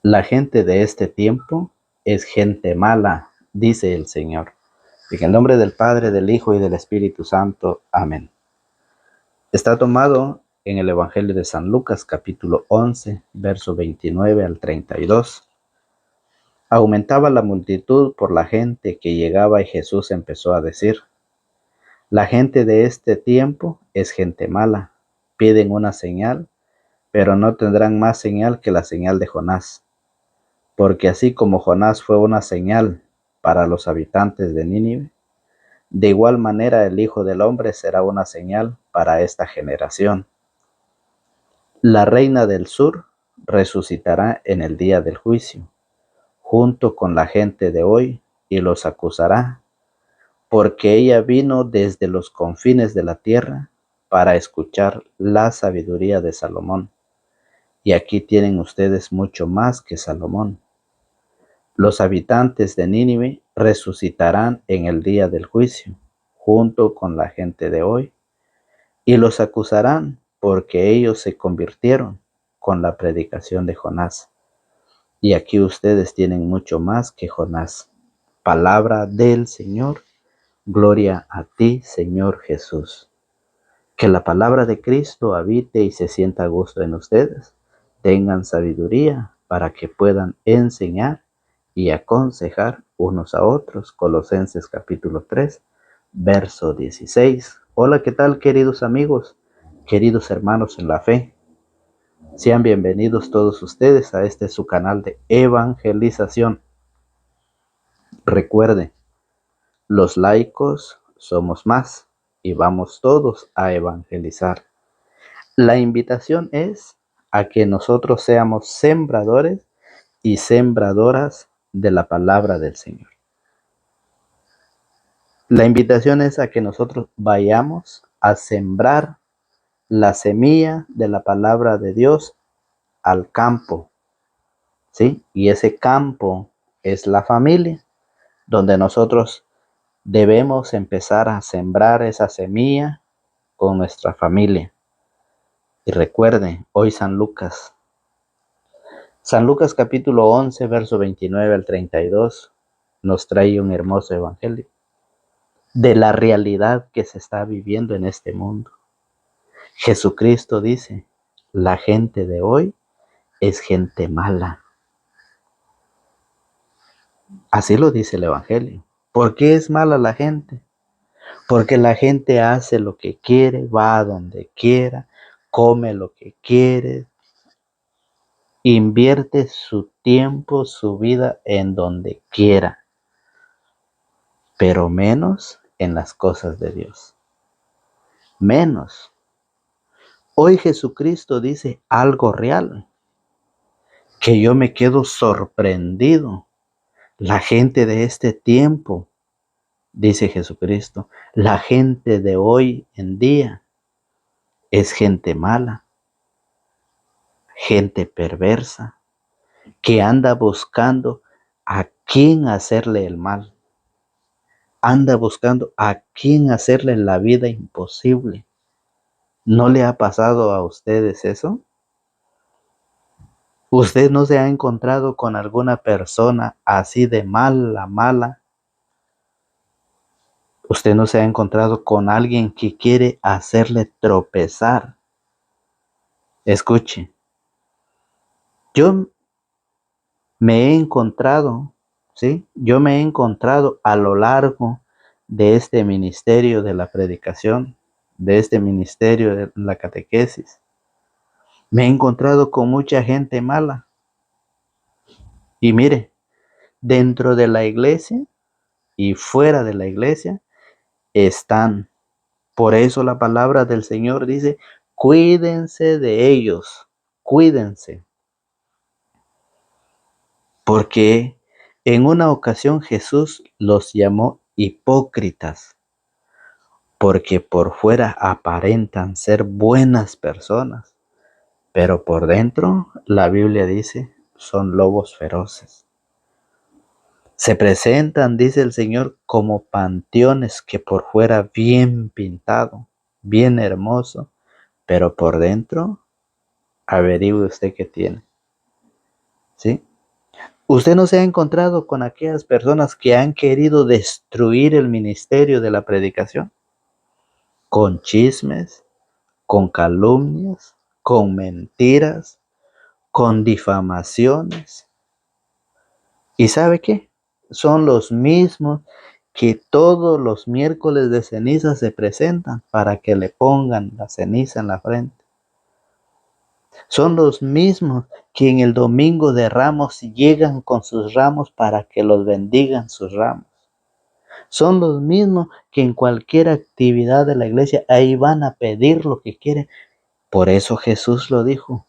La gente de este tiempo es gente mala, dice el Señor. En el nombre del Padre, del Hijo y del Espíritu Santo. Amén. Está tomado en el Evangelio de San Lucas, capítulo 11, verso 29 al 32. Aumentaba la multitud por la gente que llegaba y Jesús empezó a decir: la gente de este tiempo es gente mala. Piden una señal, pero no tendrán más señal que la señal de Jonás. Porque así como Jonás fue una señal para los habitantes de Nínive, de igual manera el Hijo del Hombre será una señal para esta generación. La reina del sur resucitará en el día del juicio, junto con la gente de hoy, y los acusará, porque ella vino desde los confines de la tierra para escuchar la sabiduría de Salomón. Y aquí tienen ustedes mucho más que Salomón. Los habitantes de Nínive resucitarán en el día del juicio, junto con la gente de hoy, y los acusarán porque ellos se convirtieron con la predicación de Jonás. Y aquí ustedes tienen mucho más que Jonás. Palabra del Señor. Gloria a ti, Señor Jesús. Que la palabra de Cristo habite y se sienta a gusto en ustedes. Tengan sabiduría para que puedan enseñar y aconsejar unos a otros. Colosenses capítulo 3, verso 16. Hola, ¿qué tal, queridos amigos, queridos hermanos en la fe? Sean bienvenidos todos ustedes a este su canal de evangelización. Recuerden, los laicos somos más y vamos todos a evangelizar. La invitación es a que nosotros seamos sembradores y sembradoras de la palabra del Señor. La invitación es a que nosotros vayamos a sembrar la semilla de la palabra de Dios al campo, ¿sí? Y ese campo es la familia, donde nosotros debemos empezar a sembrar esa semilla con nuestra familia. Y recuerden, hoy San Lucas capítulo 11, verso 29 al 32 nos trae un hermoso evangelio de la realidad que se está viviendo en este mundo. Jesucristo dice: la gente de hoy es gente mala. Así lo dice el evangelio. ¿Por qué es mala la gente? Porque la gente hace lo que quiere, va a donde quiera, come lo que quiere, invierte su tiempo, su vida en donde quiera, pero menos en las cosas de Dios. Menos. Hoy Jesucristo dice algo real, que yo me quedo sorprendido. La gente de este tiempo, dice Jesucristo, la gente de hoy en día es gente mala, gente perversa, que anda buscando a quién hacerle el mal. Anda buscando a quién hacerle la vida imposible. ¿No le ha pasado a ustedes eso? ¿Usted no se ha encontrado con alguna persona así de mala? ¿Usted no se ha encontrado con alguien que quiere hacerle tropezar? Escuche, yo me he encontrado, ¿sí? Yo me he encontrado a lo largo de este ministerio de la predicación, de este ministerio de la catequesis. Me he encontrado con mucha gente mala. Y mire, dentro de la iglesia y fuera de la iglesia están. Por eso la palabra del Señor dice: cuídense de ellos, cuídense. Porque en una ocasión Jesús los llamó hipócritas, porque por fuera aparentan ser buenas personas, pero por dentro, la Biblia dice, son lobos feroces. Se presentan, dice el Señor, como panteones que por fuera bien pintado, bien hermoso, pero por dentro, averigüe usted qué tiene, ¿sí? ¿Usted no se ha encontrado con aquellas personas que han querido destruir el ministerio de la predicación? Con chismes, con calumnias, con mentiras, con difamaciones. ¿Y sabe qué? Son los mismos que todos los miércoles de ceniza se presentan para que le pongan la ceniza en la frente. Son los mismos que en el domingo de Ramos llegan con sus ramos para que los bendigan sus ramos. Son los mismos que en cualquier actividad de la iglesia ahí van a pedir lo que quieren. Por eso Jesús lo dijo.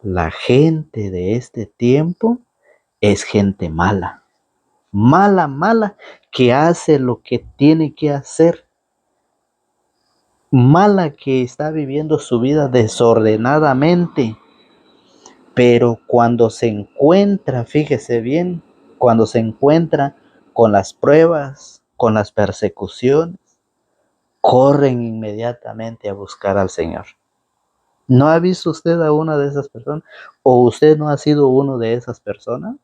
La gente de este tiempo es gente mala. Mala, mala, que hace lo que tiene que hacer. Mala, que está viviendo su vida desordenadamente. Pero cuando se encuentra, fíjese bien, cuando se encuentra con las pruebas, con las persecuciones, corren inmediatamente a buscar al Señor. ¿No ha visto usted a una de esas personas? ¿O usted no ha sido uno de esas personas?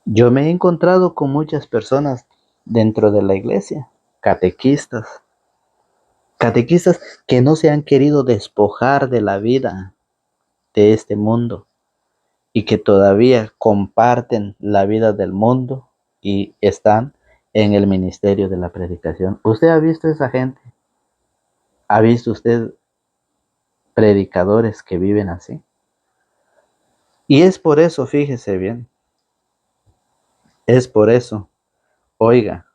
Yo me he encontrado con muchas personas dentro de la iglesia, catequistas que no se han querido despojar de la vida de este mundo y que todavía comparten la vida del mundo y están en el ministerio de la predicación. ¿Usted ha visto esa gente? ¿Ha visto usted predicadores que viven así? Y es por eso, fíjese bien, es por eso, oiga,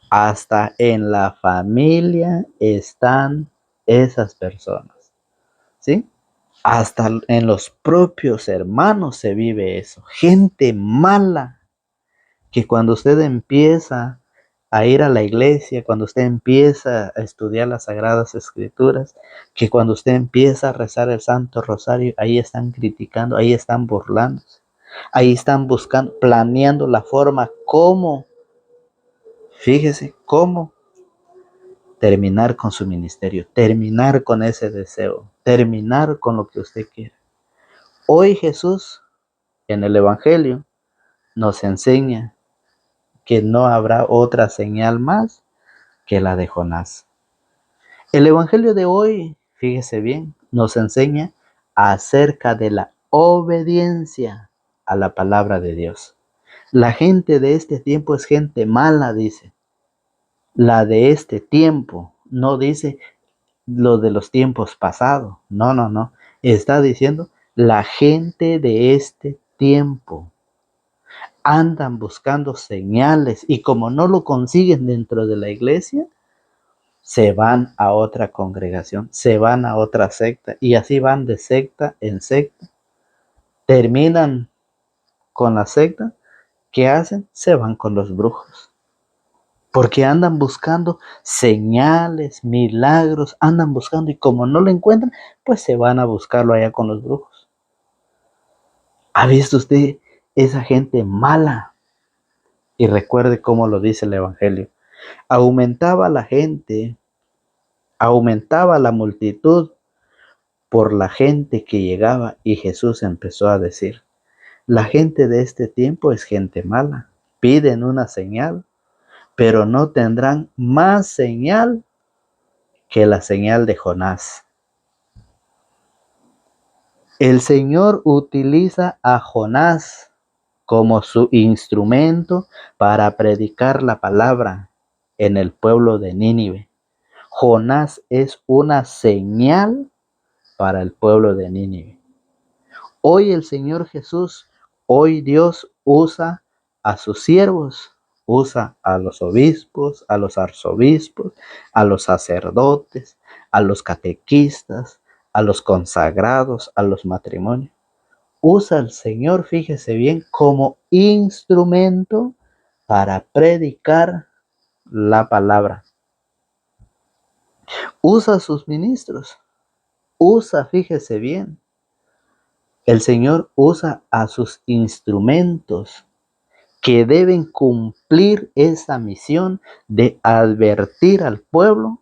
hasta en la familia están esas personas, ¿sí? Hasta en los propios hermanos se vive eso. Gente mala, que cuando usted empieza a ir a la iglesia, cuando usted empieza a estudiar las Sagradas Escrituras, que cuando usted empieza a rezar el Santo Rosario, ahí están criticando, ahí están burlándose, ahí están buscando, planeando la forma cómo, fíjese, cómo terminar con su ministerio, terminar con ese deseo, terminar con lo que usted quiere. Hoy Jesús en el Evangelio nos enseña que no habrá otra señal más que la de Jonás. El Evangelio de hoy, fíjese bien, nos enseña acerca de la obediencia a la palabra de Dios. La gente de este tiempo es gente mala, dice. La de este tiempo, no dice lo de los tiempos pasados. No, no, no. Está diciendo la gente de este tiempo. Andan buscando señales y como no lo consiguen dentro de la iglesia, se van a otra congregación, se van a otra secta y así van de secta en secta. Terminan con la secta. ¿Qué hacen? Se van con los brujos. Porque andan buscando señales, milagros, andan buscando y como no lo encuentran, pues se van a buscarlo allá con los brujos. ¿Ha visto usted esa gente mala? Y recuerde cómo lo dice el Evangelio. Aumentaba la gente, aumentaba la multitud por la gente que llegaba y Jesús empezó a decir, la gente de este tiempo es gente mala, piden una señal, pero no tendrán más señal que la señal de Jonás. El Señor utiliza a Jonás como su instrumento para predicar la palabra en el pueblo de Nínive. Jonás es una señal para el pueblo de Nínive. Hoy el Señor Jesús, hoy Dios usa a sus siervos, usa a los obispos, a los arzobispos, a los sacerdotes, a los catequistas, a los consagrados, a los matrimonios. Usa al Señor, fíjese bien, como instrumento para predicar la palabra. Usa a sus ministros, usa, fíjese bien, el Señor usa a sus instrumentos que deben cumplir esa misión de advertir al pueblo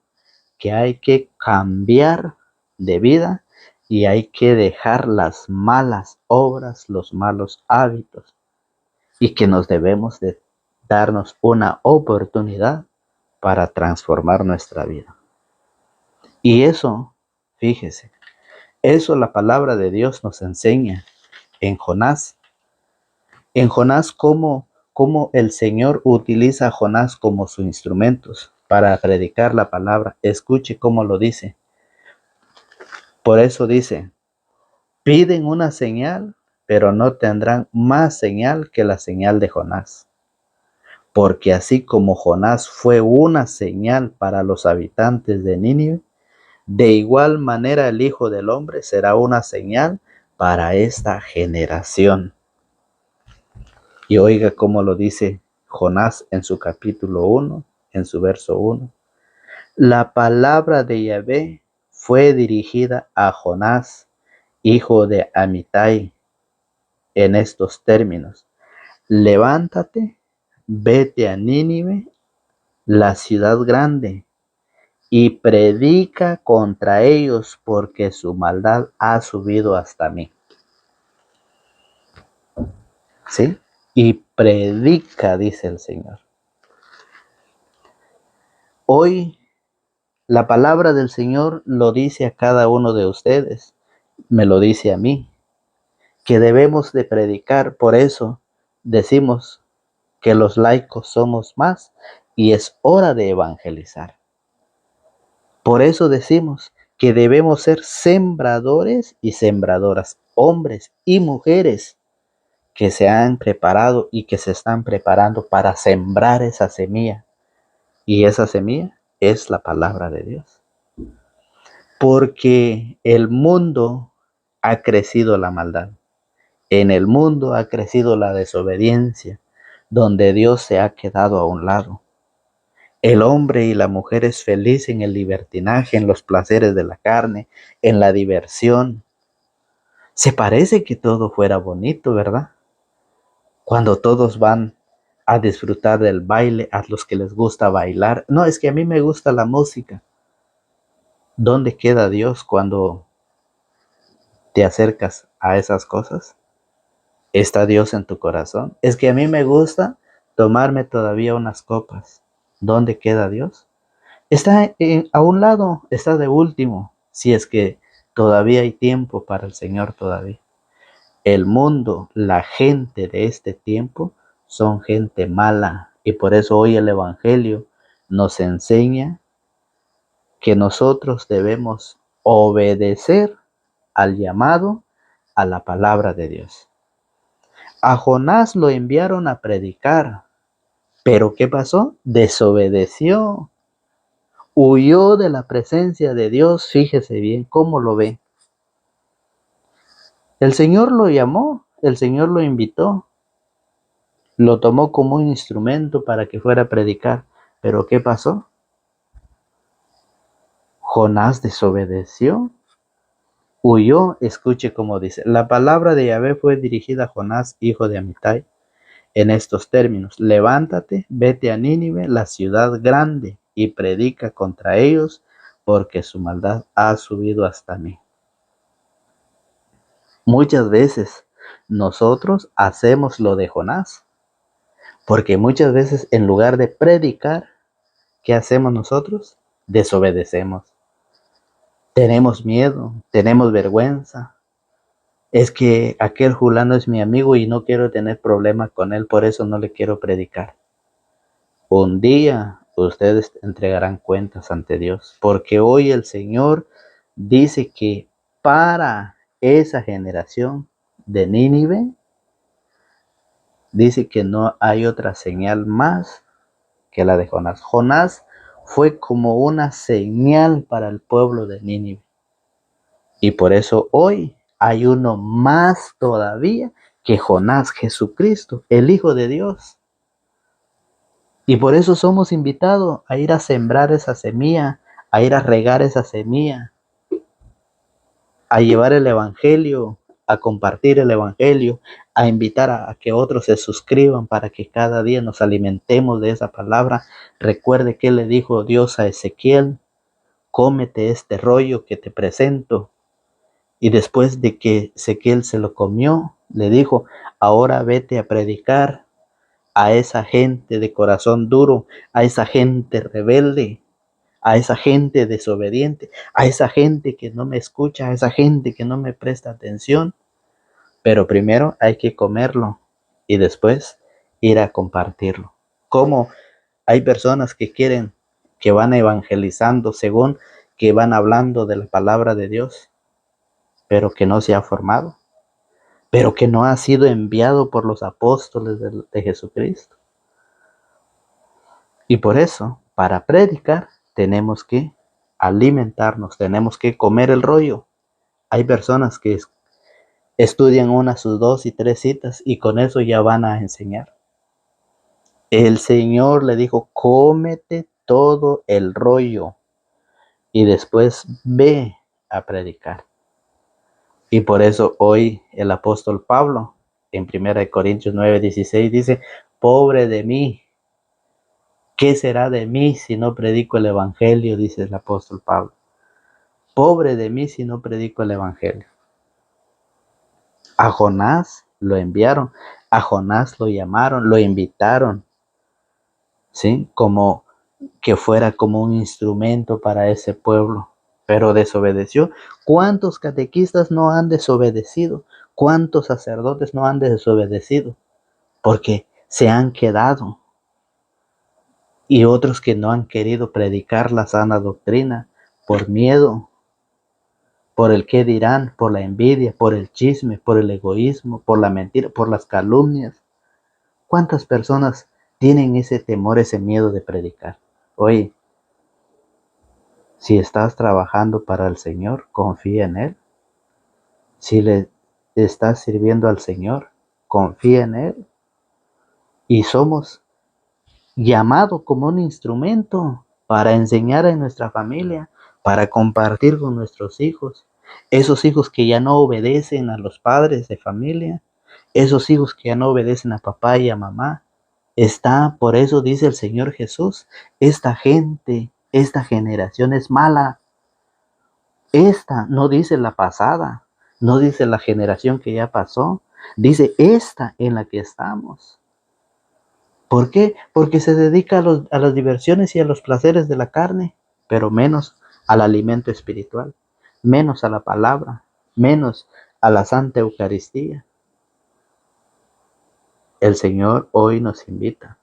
que hay que cambiar de vida y hay que dejar las malas obras, los malos hábitos, y que nos debemos de darnos una oportunidad para transformar nuestra vida. Y eso, fíjese, eso la palabra de Dios nos enseña en Jonás. En Jonás, cómo el Señor utiliza a Jonás como sus instrumentos para predicar la palabra. Escuche cómo lo dice. Por eso dice, piden una señal, pero no tendrán más señal que la señal de Jonás. Porque así como Jonás fue una señal para los habitantes de Nínive, de igual manera el Hijo del Hombre será una señal para esta generación. Y oiga cómo lo dice Jonás en su capítulo 1, en su verso 1. La palabra de Yahvé fue dirigida a Jonás, hijo de Amitai, en estos términos: levántate, vete a Nínive, la ciudad grande, y predica contra ellos, porque su maldad ha subido hasta mí. ¿Sí? Y predica, dice el Señor. Hoy la palabra del Señor lo dice a cada uno de ustedes, me lo dice a mí, que debemos de predicar. Por eso decimos que los laicos somos más y es hora de evangelizar. Por eso decimos que debemos ser sembradores y sembradoras, hombres y mujeres que se han preparado y que se están preparando para sembrar esa semilla. Y esa semilla es la palabra de Dios. Porque el mundo ha crecido la maldad. En el mundo ha crecido la desobediencia, donde Dios se ha quedado a un lado. El hombre y la mujer es feliz en el libertinaje, en los placeres de la carne, en la diversión. Se parece que todo fuera bonito, ¿verdad? Cuando todos van a disfrutar del baile, a los que les gusta bailar. No, es que a mí me gusta la música. ¿Dónde queda Dios cuando te acercas a esas cosas? ¿Está Dios en tu corazón? Es que a mí me gusta tomarme todavía unas copas. ¿Dónde queda Dios? Está a un lado, está de último, si es que todavía hay tiempo para el Señor todavía. El mundo, la gente de este tiempo son gente mala, y por eso hoy el Evangelio nos enseña que nosotros debemos obedecer al llamado, a la palabra de Dios. A Jonás lo enviaron a predicar, pero ¿qué pasó? Desobedeció, huyó de la presencia de Dios. Fíjese bien cómo lo ve. El Señor lo llamó, el Señor lo invitó, lo tomó como un instrumento para que fuera a predicar, pero ¿qué pasó? Jonás desobedeció, huyó. Escuche cómo dice: la palabra de Yahvé fue dirigida a Jonás, hijo de Amitai, en estos términos: levántate, vete a Nínive, la ciudad grande, y predica contra ellos, porque su maldad ha subido hasta mí. Muchas veces nosotros hacemos lo de Jonás, porque muchas veces en lugar de predicar, ¿qué hacemos nosotros? Desobedecemos. Tenemos miedo, tenemos vergüenza. Es que aquel fulano es mi amigo y no quiero tener problemas con él, por eso no le quiero predicar. Un día ustedes entregarán cuentas ante Dios, porque hoy el Señor dice que para esa generación de Nínive, dice que no hay otra señal más que la de Jonás. Jonás fue como una señal para el pueblo de Nínive. Y por eso hoy hay uno más todavía que Jonás, Jesucristo, el Hijo de Dios. Y por eso somos invitados a ir a sembrar esa semilla, a ir a regar esa semilla, a llevar el Evangelio, a compartir el Evangelio, a invitar a que otros se suscriban para que cada día nos alimentemos de esa palabra. Recuerde que le dijo Dios a Ezequiel: cómete este rollo que te presento. Y después de que Ezequiel se lo comió, le dijo, ahora vete a predicar a esa gente de corazón duro, a esa gente rebelde, a esa gente desobediente, a esa gente que no me escucha, a esa gente que no me presta atención. Pero primero hay que comerlo y después ir a compartirlo. Como hay personas que quieren, que van evangelizando según que van hablando de la palabra de Dios, pero que no se ha formado, pero que no ha sido enviado por los apóstoles de Jesucristo. Y por eso, para predicar, tenemos que alimentarnos, tenemos que comer el rollo. Hay personas que estudian una, sus 2 y 3 citas y con eso ya van a enseñar. El Señor le dijo, cómete todo el rollo y después ve a predicar. Y por eso hoy el apóstol Pablo en 1 Corintios 9:16 dice, pobre de mí, ¿qué será de mí si no predico el evangelio? Dice el apóstol Pablo. Pobre de mí si no predico el evangelio. A Jonás lo enviaron, a Jonás lo llamaron, lo invitaron, ¿sí? Como que fuera como un instrumento para ese pueblo, pero desobedeció. ¿Cuántos catequistas no han desobedecido? ¿Cuántos sacerdotes no han desobedecido? Porque se han quedado. Y otros que no han querido predicar la sana doctrina por miedo, por el qué dirán, por la envidia, por el chisme, por el egoísmo, por la mentira, por las calumnias. ¿Cuántas personas tienen ese temor, ese miedo de predicar? Oye, si estás trabajando para el Señor, confía en Él. Si le estás sirviendo al Señor, confía en Él. Y somos llamados como un instrumento para enseñar en nuestra familia, para compartir con nuestros hijos. Esos hijos que ya no obedecen a los padres de familia, esos hijos que ya no obedecen a papá y a mamá. Por eso dice el Señor Jesús, esta gente, esta generación es mala. Esta no dice la pasada, no dice la generación que ya pasó, dice esta en la que estamos. ¿Por qué? Porque se dedica a las diversiones y a los placeres de la carne, pero menos al alimento espiritual, menos a la palabra, menos a la Santa Eucaristía. El Señor hoy nos invita.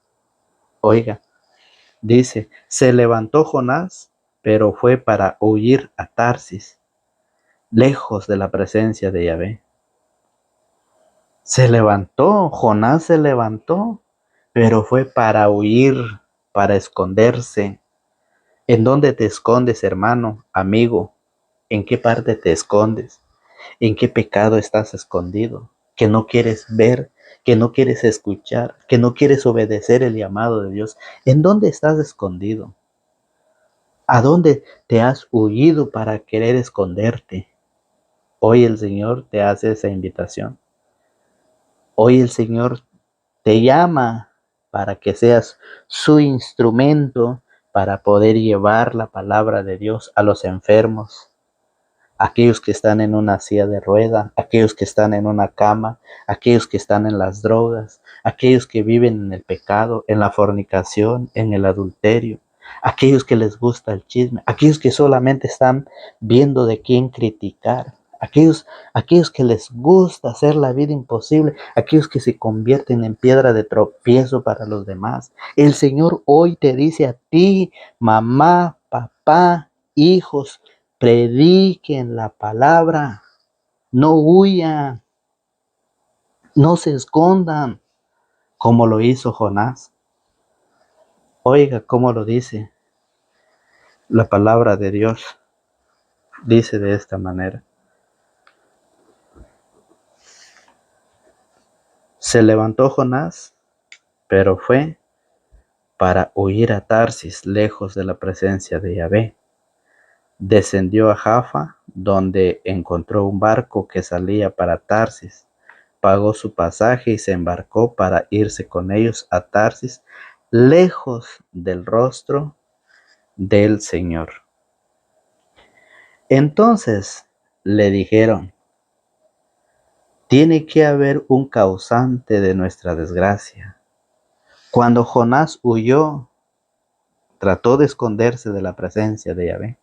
Oiga, dice, se levantó Jonás, pero fue para huir a Tarsis, lejos de la presencia de Yahvé. Jonás se levantó, pero fue para huir, para esconderse. ¿En dónde te escondes, hermano, amigo? ¿En qué parte te escondes? ¿En qué pecado estás escondido? Que no quieres ver, que no quieres escuchar, que no quieres obedecer el llamado de Dios. ¿En dónde estás escondido? ¿A dónde te has huido para querer esconderte? Hoy el Señor te hace esa invitación. Hoy el Señor te llama para que seas su instrumento para poder llevar la palabra de Dios a los enfermos, aquellos que están en una silla de rueda, aquellos que están en una cama, aquellos que están en las drogas, aquellos que viven en el pecado, en la fornicación, en el adulterio, aquellos que les gusta el chisme, aquellos que solamente están viendo de quién criticar, aquellos que les gusta hacer la vida imposible, aquellos que se convierten en piedra de tropiezo para los demás. El Señor hoy te dice a ti, mamá, papá, hijos, prediquen la palabra, no huyan, no se escondan, como lo hizo Jonás. Oiga cómo lo dice la palabra de Dios. Dice de esta manera. Se levantó Jonás, pero fue para huir a Tarsis, lejos de la presencia de Yahvé. Descendió a Jaffa, donde encontró un barco que salía para Tarsis. Pagó su pasaje y se embarcó para irse con ellos a Tarsis, lejos del rostro del Señor. Entonces le dijeron, Tiene que haber un causante de nuestra desgracia. Cuando Jonás huyó, trató de esconderse de la presencia de Yahvé.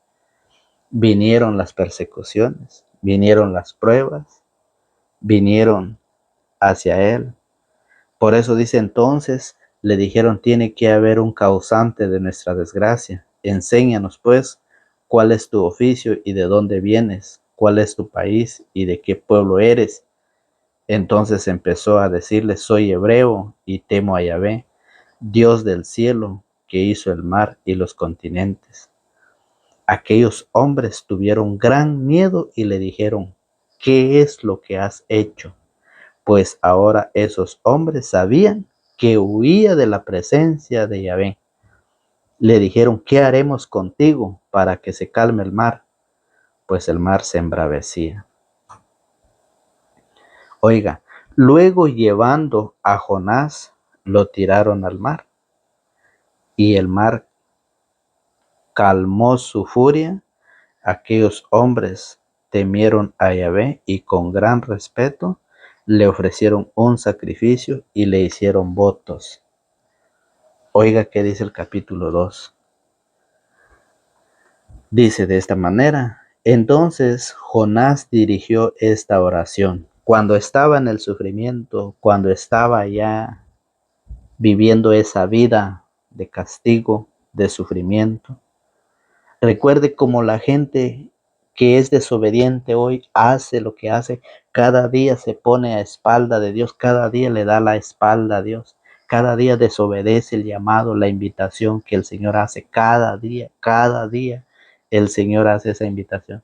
Vinieron las persecuciones, vinieron las pruebas, vinieron hacia él. Por eso dice entonces, le dijeron, tiene que haber un causante de nuestra desgracia. Enséñanos pues cuál es tu oficio y de dónde vienes, cuál es tu país y de qué pueblo eres. Entonces empezó a decirle, soy hebreo y temo a Yahvé, Dios del cielo, que hizo el mar y los continentes. Aquellos hombres tuvieron gran miedo y le dijeron, ¿qué es lo que has hecho? Pues ahora esos hombres sabían que huía de la presencia de Yahvé. Le dijeron, ¿qué haremos contigo para que se calme el mar? Pues el mar se embravecía. Oiga, luego llevando a Jonás, lo tiraron al mar y el mar calmó su furia. Aquellos hombres temieron a Yahvé y con gran respeto le ofrecieron un sacrificio y le hicieron votos. Oiga qué dice el capítulo 2. Dice de esta manera, entonces Jonás dirigió esta oración. Cuando estaba en el sufrimiento, cuando estaba ya viviendo esa vida de castigo, de sufrimiento, recuerde cómo la gente que es desobediente hoy hace lo que hace, cada día se pone a espalda de Dios, cada día le da la espalda a Dios, cada día desobedece el llamado, la invitación que el Señor hace, cada día el Señor hace esa invitación.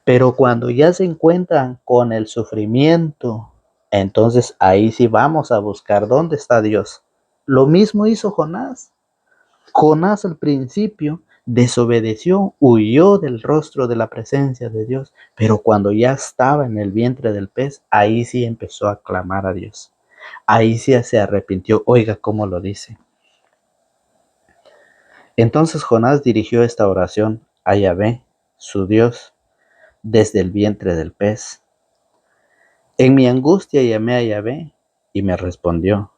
Pero cuando ya se encuentran con el sufrimiento, entonces ahí sí vamos a buscar dónde está Dios. Lo mismo hizo Jonás. Jonás al principio desobedeció, huyó del rostro de la presencia de Dios, pero cuando ya estaba en el vientre del pez, ahí sí empezó a clamar a Dios. Ahí sí se arrepintió. Oiga cómo lo dice. Entonces Jonás dirigió esta oración a Yahvé, su Dios, desde el vientre del pez. En mi angustia llamé a Yahvé y me respondió.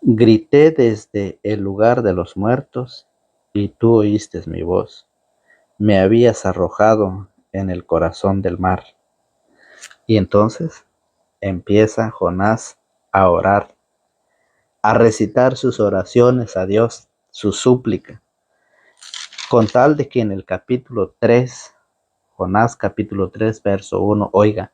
Grité desde el lugar de los muertos y tú oíste mi voz. Me habías arrojado en el corazón del mar. Y entonces empieza Jonás a orar, a recitar sus oraciones a Dios, su súplica, con tal de que en el capítulo 3, Jonás capítulo 3, verso 1, oiga,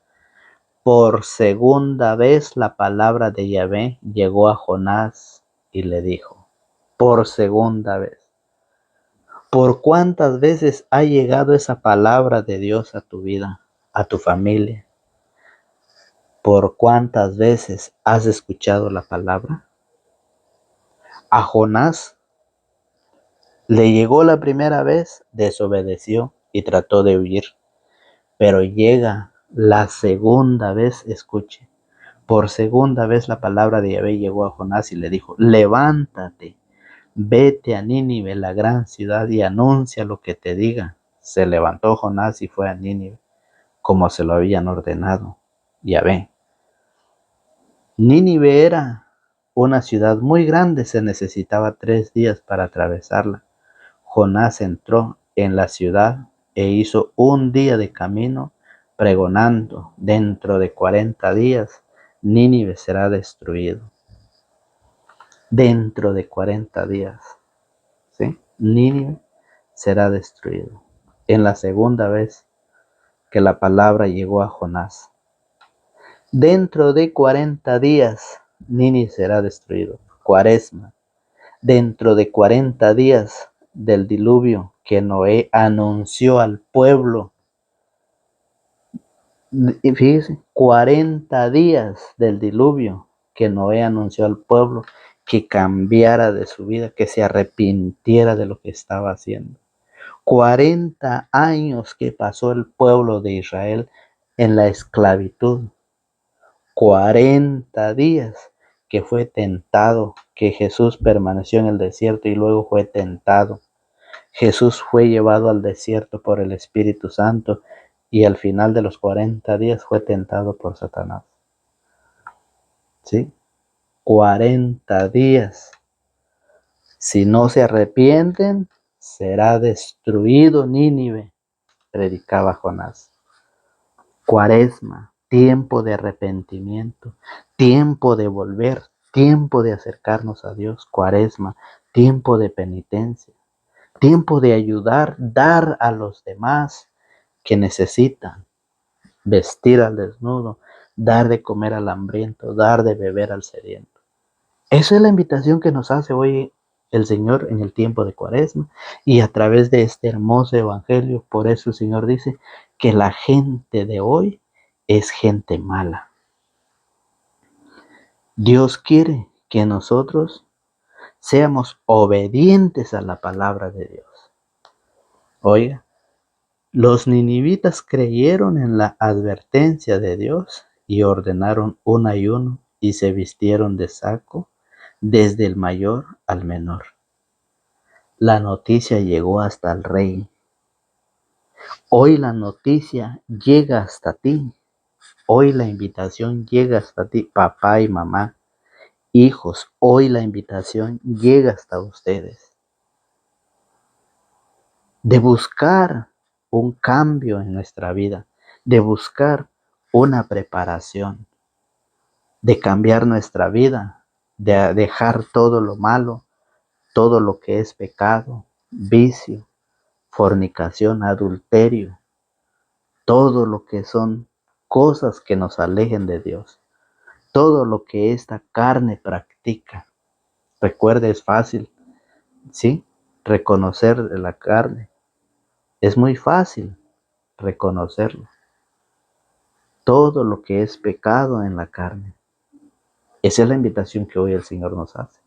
por segunda vez la palabra de Yahvé llegó a Jonás y le dijo, por segunda vez. ¿Por cuántas veces ha llegado esa palabra de Dios a tu vida, a tu familia? ¿Por cuántas veces has escuchado la palabra? A Jonás le llegó la primera vez, desobedeció y trató de huir. Pero llega la segunda vez, escuche, por segunda vez la palabra de Yahvé llegó a Jonás y le dijo, levántate, vete a Nínive, la gran ciudad, y anuncia lo que te diga. Se levantó Jonás y fue a Nínive, como se lo habían ordenado Yahvé. Nínive era una ciudad muy grande, se necesitaba 3 días para atravesarla. Jonás entró en la ciudad e hizo un día de camino pregonando, dentro de 40 días Nínive será destruido. Dentro de 40 días, ¿sí? Nínive será destruido. En la segunda vez que la palabra llegó a Jonás. Dentro de 40 días Nínive será destruido. Cuaresma. Dentro de 40 días del diluvio que Noé anunció al pueblo. Y fíjense, 40 días del diluvio que Noé anunció al pueblo que cambiara de su vida, que se arrepintiera de lo que estaba haciendo. 40 años que pasó el pueblo de Israel en la esclavitud. 40 días que fue tentado, que Jesús permaneció en el desierto y luego fue tentado. Jesús fue llevado al desierto por el Espíritu Santo y al final de los 40 días fue tentado por Satanás. ¿Sí? 40 días. Si no se arrepienten, será destruido Nínive, predicaba Jonás. Cuaresma, tiempo de arrepentimiento, tiempo de volver, tiempo de acercarnos a Dios. Cuaresma, tiempo de penitencia, tiempo de ayudar, dar a los demás que necesitan, vestir al desnudo, dar de comer al hambriento, dar de beber al sediento. Esa es la invitación que nos hace hoy el Señor en el tiempo de Cuaresma y a través de este hermoso evangelio. Por eso el Señor dice que la gente de hoy es gente mala. Dios quiere que nosotros seamos obedientes a la palabra de Dios. Oiga, los ninivitas creyeron en la advertencia de Dios y ordenaron un ayuno y se vistieron de saco desde el mayor al menor. La noticia llegó hasta el rey. Hoy la noticia llega hasta ti. Hoy la invitación llega hasta ti, papá y mamá, hijos. Hoy la invitación llega hasta ustedes. De buscar un cambio en nuestra vida, de buscar una preparación, de cambiar nuestra vida, de dejar todo lo malo, todo lo que es pecado, vicio, fornicación, adulterio, todo lo que son cosas que nos alejen de Dios, todo lo que esta carne practica. Recuerde, es fácil, ¿sí? Reconocer la carne. Es muy fácil reconocerlo. Todo lo que es pecado en la carne. Esa es la invitación que hoy el Señor nos hace.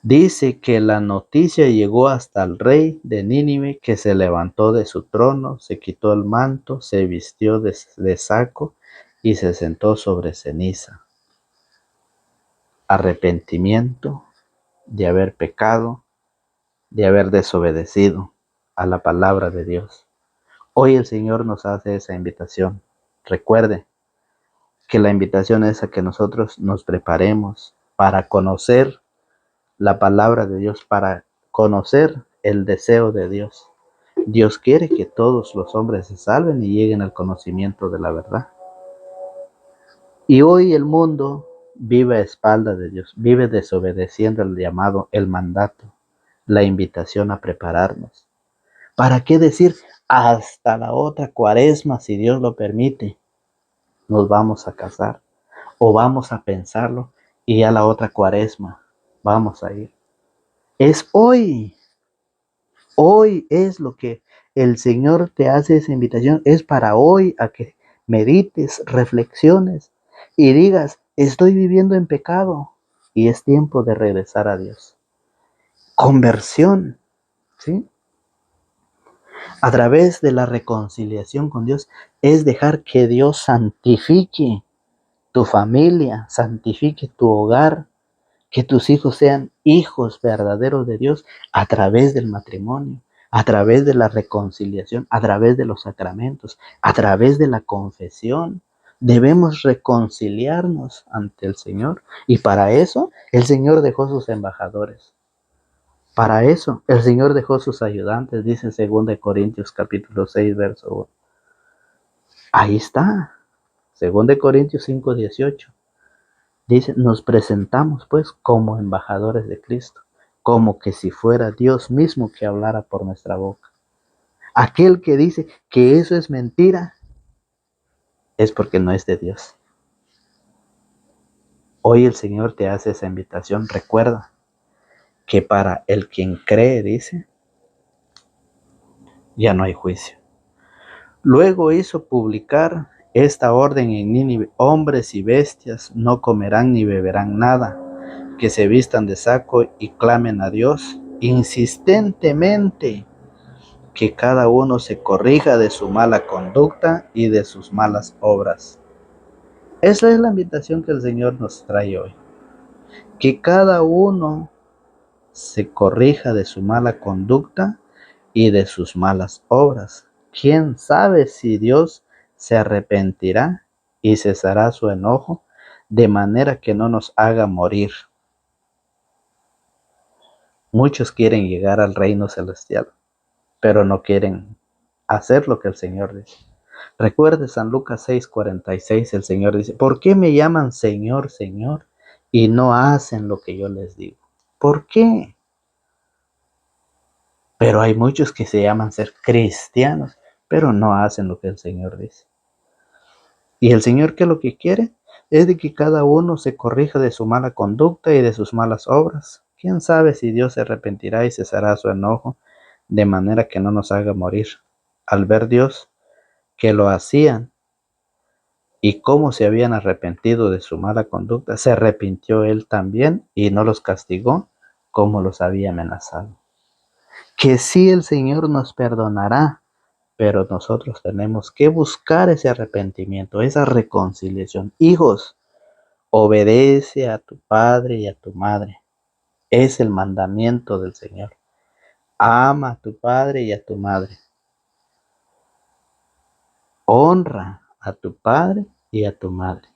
Dice que la noticia llegó hasta el rey de Nínive, que se levantó de su trono, se quitó el manto, se vistió de saco y se sentó sobre ceniza. Arrepentimiento de haber pecado, de haber desobedecido a la palabra de Dios. Hoy el Señor nos hace esa invitación. Recuerde que la invitación es a que nosotros nos preparemos para conocer la palabra de Dios, para conocer el deseo de Dios. Dios quiere que todos los hombres se salven y lleguen al conocimiento de la verdad. Y hoy el mundo vive a espaldas de Dios, vive desobedeciendo el llamado, el mandato, la invitación a prepararnos. ¿Para qué decir hasta la otra Cuaresma, si Dios lo permite, nos vamos a casar? O vamos a pensarlo y a la otra Cuaresma vamos a ir. Es hoy. Hoy es lo que el Señor te hace esa invitación. Es para hoy a que medites, reflexiones y digas, estoy viviendo en pecado y es tiempo de regresar a Dios. Conversión, ¿sí? A través de la reconciliación con Dios es dejar que Dios santifique tu familia, santifique tu hogar, que tus hijos sean hijos verdaderos de Dios a través del matrimonio, a través de la reconciliación, a través de los sacramentos, a través de la confesión. Debemos reconciliarnos ante el Señor y para eso el Señor dejó sus embajadores. Para eso el Señor dejó sus ayudantes, dice 2 Corintios capítulo 6, verso 1. Ahí está, 2 Corintios 5, 18. Dice, nos presentamos pues como embajadores de Cristo, como que si fuera Dios mismo que hablara por nuestra boca. Aquel que dice que eso es mentira, es porque no es de Dios. Hoy el Señor te hace esa invitación. Recuerda que para el quien cree, dice, ya no hay juicio. Luego hizo publicar esta orden en Nínive: hombres y bestias no comerán ni beberán nada, que se vistan de saco y clamen a Dios insistentemente, que cada uno se corrija de su mala conducta y de sus malas obras. Esa es la invitación que el Señor nos trae hoy. Que cada uno se corrija de su mala conducta y de sus malas obras. ¿Quién sabe si Dios se arrepentirá y cesará su enojo de manera que no nos haga morir? Muchos quieren llegar al reino celestial, pero no quieren hacer lo que el Señor dice. Recuerde San Lucas 6:46, el Señor dice, ¿por qué me llaman Señor, Señor, y no hacen lo que yo les digo? ¿Por qué? Pero hay muchos que se llaman ser cristianos, pero no hacen lo que el Señor dice. Y el Señor, que lo que quiere es de que cada uno se corrija de su mala conducta y de sus malas obras. ¿Quién sabe si Dios se arrepentirá y cesará su enojo de manera que no nos haga morir? Al ver Dios que lo hacían y cómo se habían arrepentido de su mala conducta, se arrepintió Él también y no los castigó como los había amenazado. Que sí, el Señor nos perdonará, pero nosotros tenemos que buscar ese arrepentimiento, esa reconciliación. Hijos, obedece a tu padre y a tu madre. Es el mandamiento del Señor. Ama a tu padre y a tu madre. Honra a tu padre y a tu madre.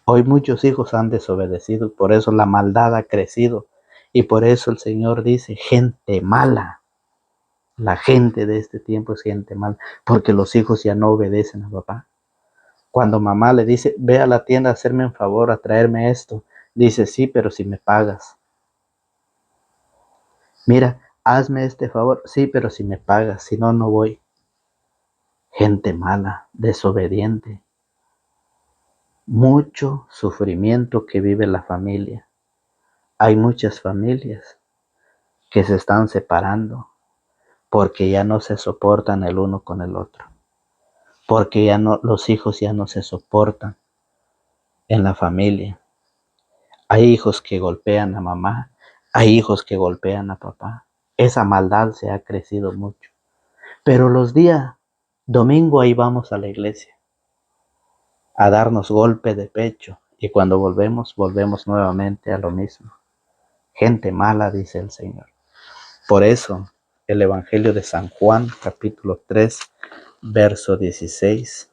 Hoy muchos hijos han desobedecido, por eso la maldad ha crecido. Y por eso el Señor dice, gente mala. La gente de este tiempo es gente mala, porque los hijos ya no obedecen a papá. Cuando mamá le dice, ve a la tienda a hacerme un favor, a traerme esto, dice, sí, pero si me pagas. Mira, hazme este favor, sí, pero si me pagas, si no, no voy. Gente mala, desobediente. Mucho sufrimiento que vive la familia. Hay muchas familias que se están separando porque ya no se soportan el uno con el otro. Porque ya no, los hijos ya no se soportan en la familia. Hay hijos que golpean a mamá, hay hijos que golpean a papá. Esa maldad se ha crecido mucho. Pero los días domingo ahí vamos a la iglesia a darnos golpe de pecho y cuando volvemos nuevamente a lo mismo. Gente mala, dice el Señor. Por eso el Evangelio de San Juan, capítulo 3, verso 16,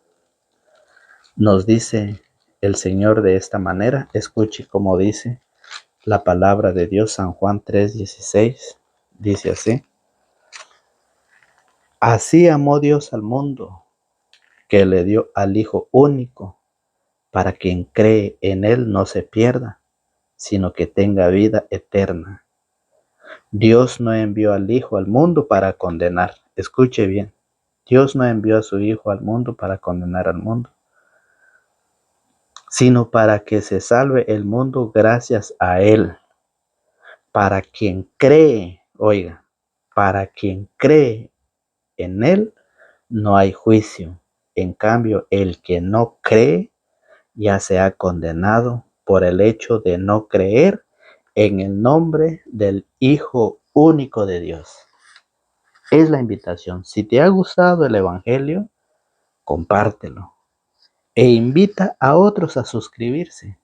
nos dice el Señor de esta manera. Escuche cómo dice la palabra de Dios. San Juan 3:16 dice así: así amó Dios al mundo, que le dio al Hijo único, para quien cree en Él no se pierda, sino que tenga vida eterna. Dios no envió al Hijo al mundo para condenar. Escuche bien, Dios no envió a su Hijo al mundo para condenar al mundo, sino para que se salve el mundo gracias a Él. Para quien cree, oiga, para quien cree en Él no hay juicio. En cambio, el que no cree ya se ha condenado por el hecho de no creer en el nombre del Hijo único de Dios. Es la invitación. Si te ha gustado el Evangelio, compártelo e invita a otros a suscribirse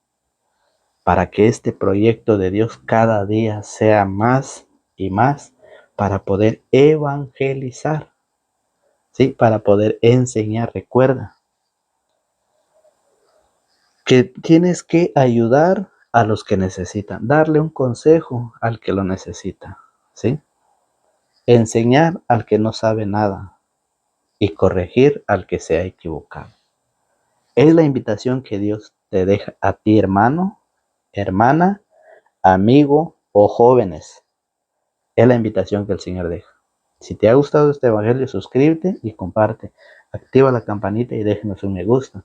para que este proyecto de Dios cada día sea más y más, para poder evangelizar, ¿sí? Para poder enseñar. Recuerda que tienes que ayudar a los que necesitan, darle un consejo al que lo necesita, ¿sí? Enseñar al que no sabe nada y corregir al que se ha equivocado. Es la invitación que Dios te deja a ti, hermano, hermana, amigo o jóvenes. Es la invitación que el Señor deja. Si te ha gustado este evangelio, suscríbete y comparte. Activa la campanita y déjenos un me gusta.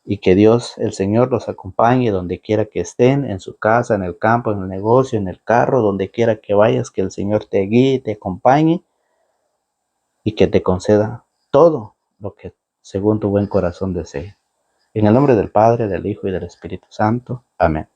Y que Dios, el Señor, los acompañe donde quiera que estén, en su casa, en el campo, en el negocio, en el carro, donde quiera que vayas, que el Señor te guíe, te acompañe y que te conceda todo lo que según tu buen corazón desee. En el nombre del Padre, del Hijo y del Espíritu Santo. Amén.